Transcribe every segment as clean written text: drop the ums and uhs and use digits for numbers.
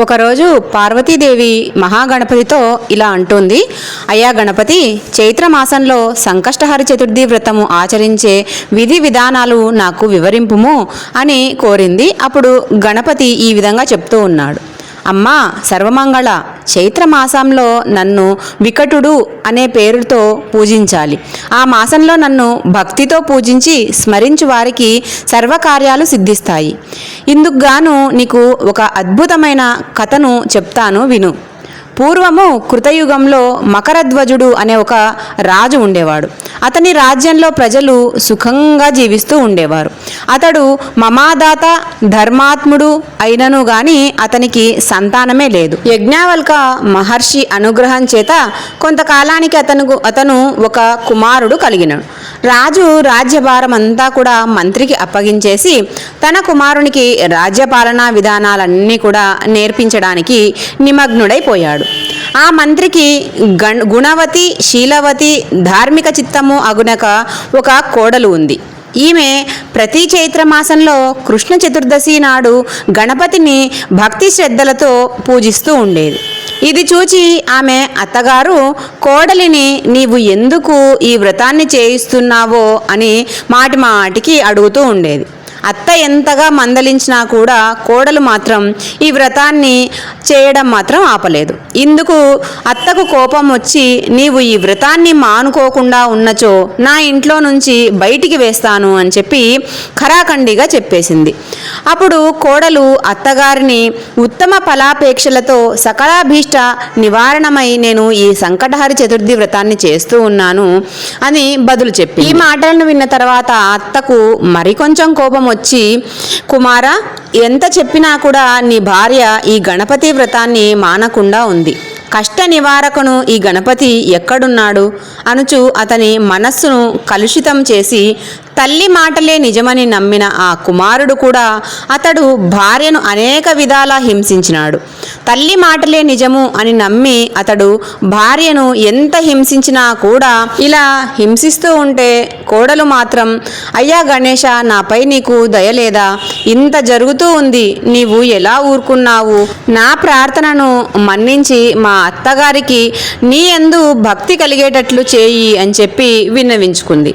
ఒకరోజు పార్వతీదేవి మహాగణపతితో ఇలా అంటుంది, అయ్యా గణపతి, చైత్ర మాసంలో సంకష్టహర చతుర్థి వ్రతము ఆచరించే విధి విధానాలు నాకు వివరింపుము అని కోరింది. అప్పుడు గణపతి ఈ విధంగా చెప్తూ ఉన్నాడు. అమ్మా సర్వమంగళ, చైత్ర మాసంలో నన్ను వికటుడు అనే పేరుతో పూజించాలి. ఆ మాసంలో నన్ను భక్తితో పూజించి స్మరించు వారికి సర్వకార్యాలు సిద్ధిస్తాయి. ఇందుకు గాను నీకు ఒక అద్భుతమైన కథను చెప్తాను, విను. పూర్వము కృతయుగంలో మకరధ్వజుడు అనే ఒక రాజు ఉండేవాడు. అతని రాజ్యంలో ప్రజలు సుఖంగా జీవిస్తూ ఉండేవారు. అతడు మమాదాత ధర్మాత్ముడు అయినను గాని అతనికి సంతానమే లేదు. యజ్ఞవల్క మహర్షి అనుగ్రహం చేత కొంతకాలానికి అతను ఒక కుమారుడు కలిగినాడు. రాజు రాజ్యభారం అంతా కూడా మంత్రికి అప్పగించేసి తన కుమారునికి రాజ్యపాలనా విధానాలన్నీ కూడా నేర్పించడానికి నిమగ్నుడైపోయాడు. ఆ మంత్రికి గుణవతి, శీలవతి, ధార్మిక చిత్తము అగునక ఒక కోడలు ఉంది. ఈమె ప్రతి చైత్రమాసంలో కృష్ణ చతుర్దశి నాడు గణపతిని భక్తి శ్రద్ధలతో పూజిస్తూ ఉండేది. ఇది చూచి ఆమె అత్తగారు కోడలిని నీవు ఎందుకు ఈ వ్రతాన్ని చేయిస్తున్నావో అని మాటికి అడుగుతూ ఉండేది. అత్త ఎంతగా మందలించినా కూడా కోడలు మాత్రం ఈ వ్రతాన్ని చేయడం మాత్రం ఆపలేదు. ఇందుకు అత్తకు కోపం వచ్చి, నీవు ఈ వ్రతాన్ని మానుకోకుండా ఉన్నచో నా ఇంట్లో నుంచి బయటికి వేస్తాను అని చెప్పి ఖరాఖండిగా చెప్పేసింది. అప్పుడు కోడలు అత్తగారిని ఉత్తమ ఫలాపేక్షలతో సకలాభీష్ట నివారణమై నేను ఈ సంకటహరి చతుర్థి వ్రతాన్ని చేస్తూ ఉన్నాను అని బదులు చెప్పి, ఈ మాటలను విన్న తర్వాత అత్తకు మరికొంచెం కోపం వచ్చి, కుమారా, ఎంత చెప్పినా కూడా నీ భార్య ఈ గణపతి వ్రతాన్ని మానకుండా ఉంది. కష్ట నివారకును ఈ గణపతి ఎక్కడున్నాడు అనుచు అతని మనస్సును కలుషితం చేసి తల్లి మాటలే నిజమని నమ్మిన ఆ కుమారుడు కూడా అతడు భార్యను అనేక విధాలా హింసించినాడు. తల్లి మాటలే నిజము అని నమ్మి అతడు భార్యను ఎంత హింసించినా కూడా ఇలా హింసిస్తూ ఉంటే కోడలు మాత్రం, అయ్యా గణేశ, నాపై నీకు దయలేదా? ఇంత జరుగుతూ ఉంది, నీవు ఎలా ఊరుకున్నావు? నా ప్రార్థనను మన్నించి మా అత్తగారికి నీ యందు భక్తి కలిగేటట్లు చేయి అని చెప్పి విన్నవించుకుంది.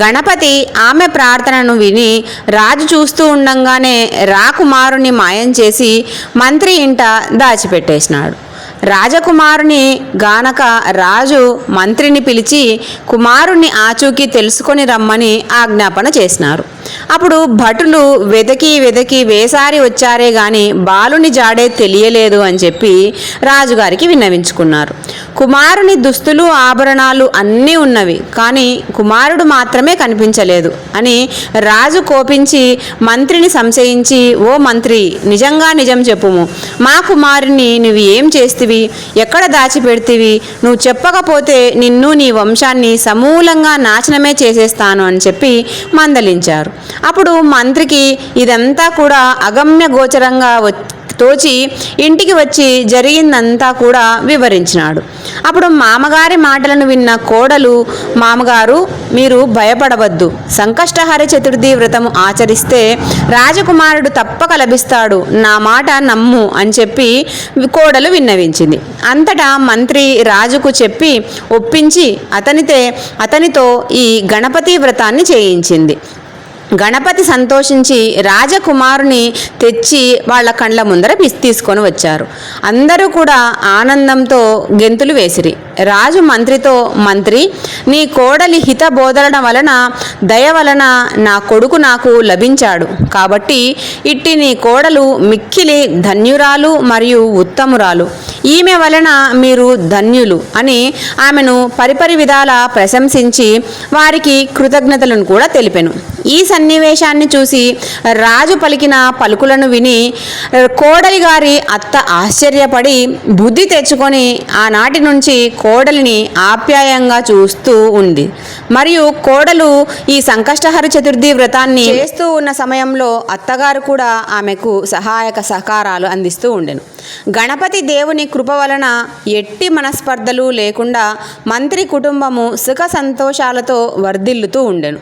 గణపతి ఆమె ప్రార్థనను విని రాజు చూస్తూ ఉండంగానే రాకుమారుని మాయం చేసి మంత్రి ఇంట దాచిపెట్టేసినాడు. రాజకుమారుని గానక రాజు మంత్రిని పిలిచి కుమారుణ్ణి ఆచూకీ తెలుసుకొని రమ్మని ఆజ్ఞాపన చేసినారు. అప్పుడు భటులు వెదకి వేసారి వచ్చారే గాని బాలుని జాడే తెలియలేదు అని చెప్పి రాజుగారికి విన్నవించుకున్నారు. కుమారుని దుస్తులు ఆభరణాలు అన్నీ ఉన్నవి, కానీ కుమారుడు మాత్రమే కనిపించలేదు అని రాజు కోపించి మంత్రిని సంశయించి, ఓ మంత్రి, నిజంగా నిజం చెప్పుము, మా కుమారుని నువ్వు ఏం చేస్తివి? ఎక్కడ దాచిపెడితివి? నువ్వు చెప్పకపోతే నిన్ను నీ వంశాన్ని సమూలంగా నాశనమే చేసేస్తాను అని చెప్పి మందలించారు. అప్పుడు మంత్రికి ఇదంతా కూడా అగమ్య గోచరంగా తోచి ఇంటికి వచ్చి జరిగిందంతా కూడా వివరించినాడు. అప్పుడు మామగారి మాటలను విన్న కోడలు, మామగారు, మీరు భయపడవద్దు, సంకష్టహర చతుర్థి వ్రతము ఆచరిస్తే రాజకుమారుడు తప్పక లభిస్తాడు, నా మాట నమ్ము అని చెప్పి కోడలు విన్నవించింది. అంతటా మంత్రి రాజుకు చెప్పి ఒప్పించి అతనితో ఈ గణపతి వ్రతాన్ని చేయించింది. గణపతి సంతోషించి రాజకుమారుని తెచ్చి వాళ్ళ కండ్ల ముందర తీసుకొని వచ్చారు. అందరూ కూడా ఆనందంతో గెంతులు వేసిరి. రాజు మంత్రితో, మంత్రి, నీ కోడలి హిత బోధన వలన దయ వలన నా కొడుకు నాకు లభించాడు. కాబట్టి ఇట్టి నీ కోడలు మిక్కిలి ధన్యురాలు మరియు ఉత్తమురాలు. ఈమె వలన మీరు ధన్యులు అని ఆమెను పరిపరి విధాల ప్రశంసించి వారికి కృతజ్ఞతలను కూడా తెలిపెను. ఈ సన్నివేశాన్ని చూసి రాజు పలికిన పలుకులను విని కోడలి గారి అత్త ఆశ్చర్యపడి బుద్ధి తెచ్చుకొని ఆనాటి నుంచి కోడలిని ఆప్యాయంగా చూస్తూ ఉంది. మరియు కోడలు ఈ సంకష్టహర చతుర్థి వ్రతాన్ని చేస్తూ ఉన్న సమయంలో అత్తగారు కూడా ఆమెకు సహాయక సహకారాలు అందిస్తూ ఉండెను. గణపతి దేవుని కృప వలన ఎట్టి మనస్పర్ధలు లేకుండా మంత్రి కుటుంబము సుఖ సంతోషాలతో వర్ధిల్లుతూ ఉండెను.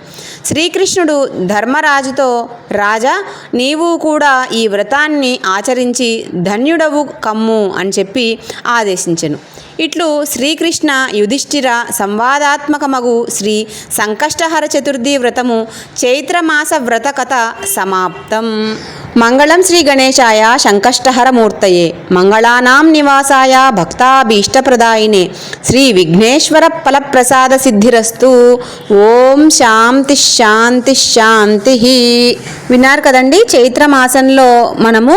శ్రీకృష్ణుడు ధర్మరాజుతో, రాజా, నీవు కూడా ఈ వ్రతాన్ని ఆచరించి ధన్యుడవు కమ్ము అని చెప్పి ఆదేశించెను. ఇట్లు శ్రీకృష్ణ యుధిష్ఠిర సంవాదాత్మకమగు శ్రీ సంకష్టహర చతుర్థి వ్రతము చైత్రమాస వ్రత కథ సమాప్తం. మంగళం శ్రీ గణేశాయ సంకష్టహర మూర్తయే, మంగళానాం నివాసాయ భక్తాభీష్టప్రదాయినే, శ్రీ విఘ్నేశ్వర ఫలప్రసాద సిద్ధిరస్తు. ఓం శాంతి శాంతి శాంతి. విన్నారు కదండి, చైత్రమాసంలో మనము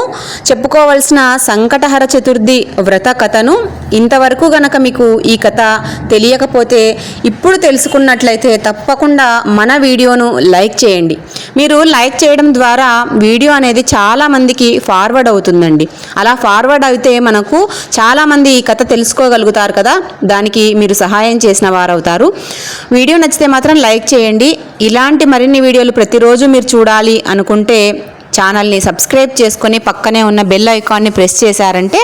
చెప్పుకోవలసిన సంకటహర చతుర్థి వ్రత కథను. ఇంతవరకు గనక మీకు ఈ కథ తెలియకపోతే ఇప్పుడు తెలుసుకున్నట్లయితే తప్పకుండా మన వీడియోను లైక్ చేయండి. మీరు లైక్ చేయడం ద్వారా వీడియో అనేది చాలామందికి ఫార్వర్డ్ అవుతుందండి. అలా ఫార్వర్డ్ అయితే మనకు చాలామంది ఈ కథ తెలుసుకోగలుగుతారు కదా, దానికి మీరు సహాయం చేసిన వారు అవుతారు. వీడియో నచ్చితే మాత్రం లైక్ చేయండి. ఇలాంటి మరిన్ని వీడియోలు ప్రతిరోజు మీరు చూడాలి అనుకుంటే ఛానల్ని సబ్స్క్రైబ్ చేసుకొని పక్కనే ఉన్న బెల్ ఐకాన్ని ప్రెస్ చేశారంటే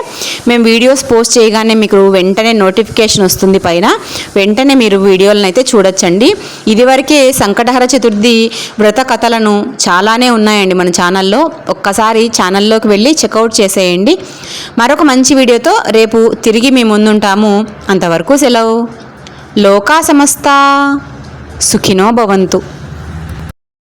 మేము వీడియోస్ పోస్ట్ చేయగానే మీకు వెంటనే నోటిఫికేషన్ వస్తుంది పైన, వెంటనే మీరు వీడియోలను అయితే చూడొచ్చండి. ఇదివరకే సంకటహర చతుర్థి వ్రత కథలను చాలానే ఉన్నాయండి మన ఛానల్లో. ఒక్కసారి ఛానల్లోకి వెళ్ళి చెక్అవుట్ చేసేయండి. మరొక మంచి వీడియోతో రేపు తిరిగి మీ ముందుంటాము. అంతవరకు సెలవు. లోకా సమస్త సుఖినో భవంతు.